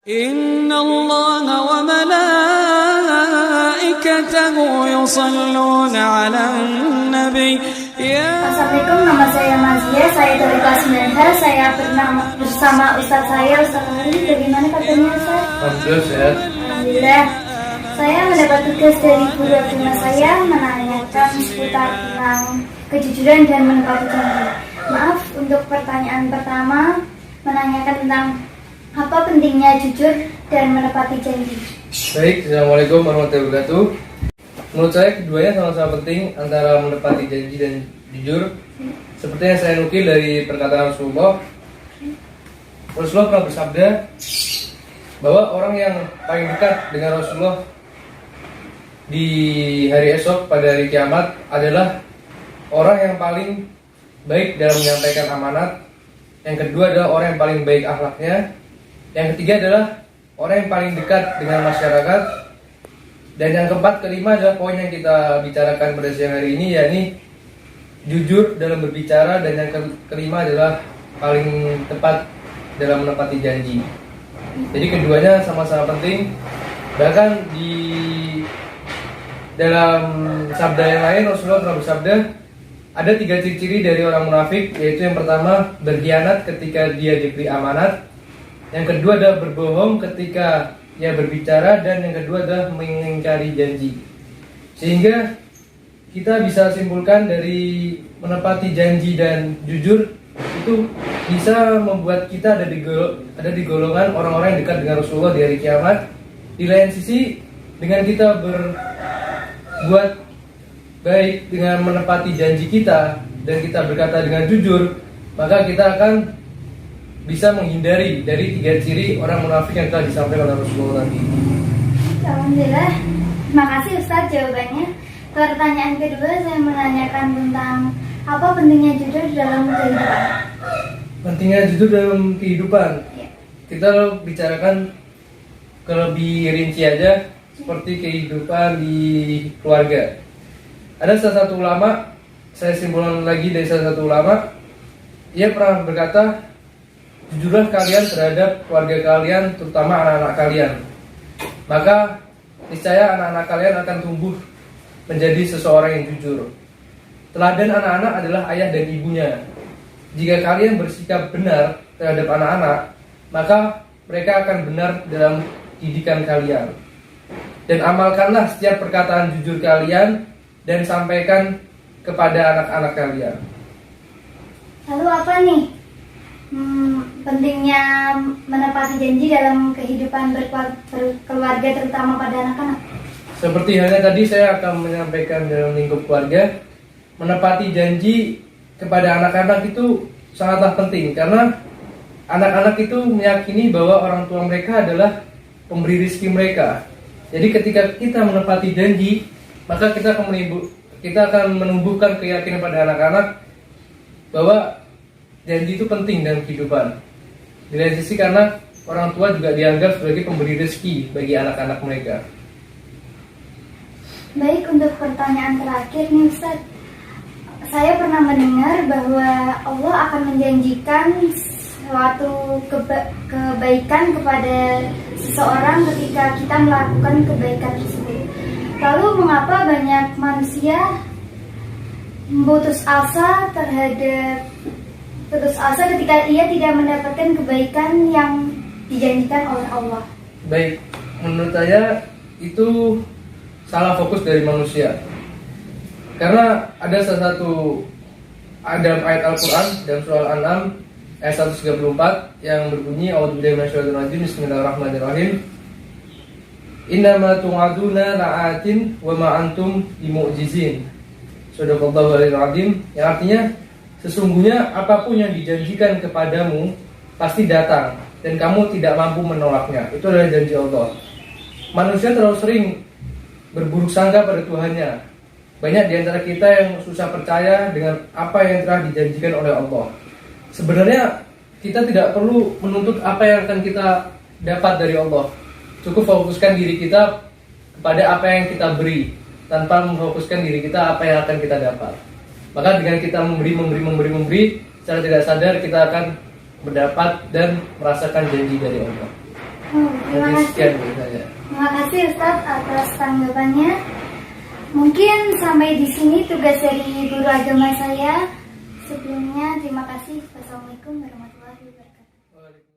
إن الله وملائكته يصلون على النبي Assalamualaikum, nama saya Mazia, saya dari kelas 9H. Saya bersama Ustaz saya, Ustaz Ali. Bagaimana kabarnya, Ustaz? Alhamdulillah sehat. Alhamdulillah. Saya mendapat tugas dari guru agama saya menanyakan seputar tentang kejujuran dan menepati janji. Maaf, untuk pertanyaan pertama menanyakan tentang apa pentingnya jujur dan menepati janji. Baik, Assalamualaikum warahmatullahi wabarakatuh. Menurut saya keduanya sama-sama penting, antara menepati janji dan jujur. Seperti yang saya nukil dari perkataan Rasulullah pernah bersabda bahwa orang yang paling dekat dengan Rasulullah di hari esok pada hari kiamat adalah orang yang paling baik dalam menyampaikan amanat. Yang kedua adalah orang yang paling baik akhlaknya. Yang ketiga adalah orang yang paling dekat dengan masyarakat. Dan yang keempat, kelima adalah poin yang kita bicarakan pada siang hari ini, yakni jujur dalam berbicara. Dan yang kelima adalah paling tepat dalam menepati janji. Jadi keduanya sama-sama penting. Bahkan di dalam sabda yang lain Rasulullah pernah bersabda, ada 3 ciri-ciri dari orang munafik, yaitu yang pertama berkhianat ketika dia diberi amanat, yang kedua adalah berbohong ketika ia berbicara, dan yang kedua adalah mengingkari janji. Sehingga kita bisa simpulkan dari menepati janji dan jujur itu bisa membuat kita ada di golongan orang-orang yang dekat dengan Rasulullah di hari kiamat. Di lain sisi, dengan kita berbuat baik dengan menepati janji kita dan kita berkata dengan jujur, maka kita akan bisa menghindari dari 3 ciri orang munafik yang telah disampaikan oleh Rasulullah tadi. Alhamdulillah, terima kasih Ustaz jawabannya. Pertanyaan kedua, saya menanyakan tentang apa pentingnya jujur dalam kehidupan. Pentingnya jujur dalam kehidupan. Ya. Kita bicarakan ke lebih rinci aja, seperti kehidupan di keluarga. Ada salah satu ulama, saya simpulkan lagi dari salah satu ulama, ia pernah berkata, jujurlah kalian terhadap keluarga kalian, terutama anak-anak kalian. Maka niscaya anak-anak kalian akan tumbuh menjadi seseorang yang jujur. Teladan anak-anak adalah ayah dan ibunya. Jika kalian bersikap benar terhadap anak-anak, maka mereka akan benar dalam didikan kalian. Dan amalkanlah setiap perkataan jujur kalian dan sampaikan kepada anak-anak kalian. Lalu apa nih pentingnya menepati janji dalam kehidupan berkeluarga, terutama pada anak-anak? Seperti halnya tadi saya akan menyampaikan dalam lingkup keluarga, menepati janji kepada anak-anak itu sangatlah penting, karena anak-anak itu meyakini bahwa orang tua mereka adalah pemberi rezeki mereka. Jadi ketika kita menepati janji, maka kita akan menumbuhkan keyakinan pada anak-anak bahwa janji itu penting dalam kehidupan. Di lain sisi, karena orang tua juga dianggap sebagai pemberi rezeki bagi anak-anak mereka. Baik, untuk pertanyaan terakhir nih Ustaz, saya pernah mendengar bahwa Allah akan menjanjikan suatu kebaikan kepada seseorang ketika kita melakukan kebaikan tersebut. Lalu mengapa banyak manusia putus asa ketika ia tidak mendapatkan kebaikan yang dijanjikan oleh Allah? Baik, menurut saya itu salah fokus dari manusia. Karena ada salah satu dalam ayat Al-Quran dalam surah Al-An'am ayat 134 yang berbunyi, A'udzubillahi minasyaitonir rajim, Bismillahirrahmanirrahim. Innama tu'aduna la'atin wa ma antum bimu'jizin. Shadaqallahu alaihi azim. Yang artinya, sesungguhnya apapun yang dijanjikan kepadamu pasti datang dan kamu tidak mampu menolaknya. Itu adalah janji Allah. Manusia terlalu sering berburuk sangka pada Tuhannya. Banyak di antara kita yang susah percaya dengan apa yang telah dijanjikan oleh Allah. Sebenarnya kita tidak perlu menuntut apa yang akan kita dapat dari Allah. Cukup fokuskan diri kita kepada apa yang kita beri, tanpa memfokuskan diri kita apa yang akan kita dapat. Maka dengan kita memberi, secara tidak sadar kita akan mendapat dan merasakan janji dari Allah. Terima kasih. Sekian dari saya. Terima kasih Ustadz atas tanggapannya. Mungkin sampai di sini tugas dari guru agama saya. Sebelumnya terima kasih. Wassalamualaikum warahmatullahi wabarakatuh.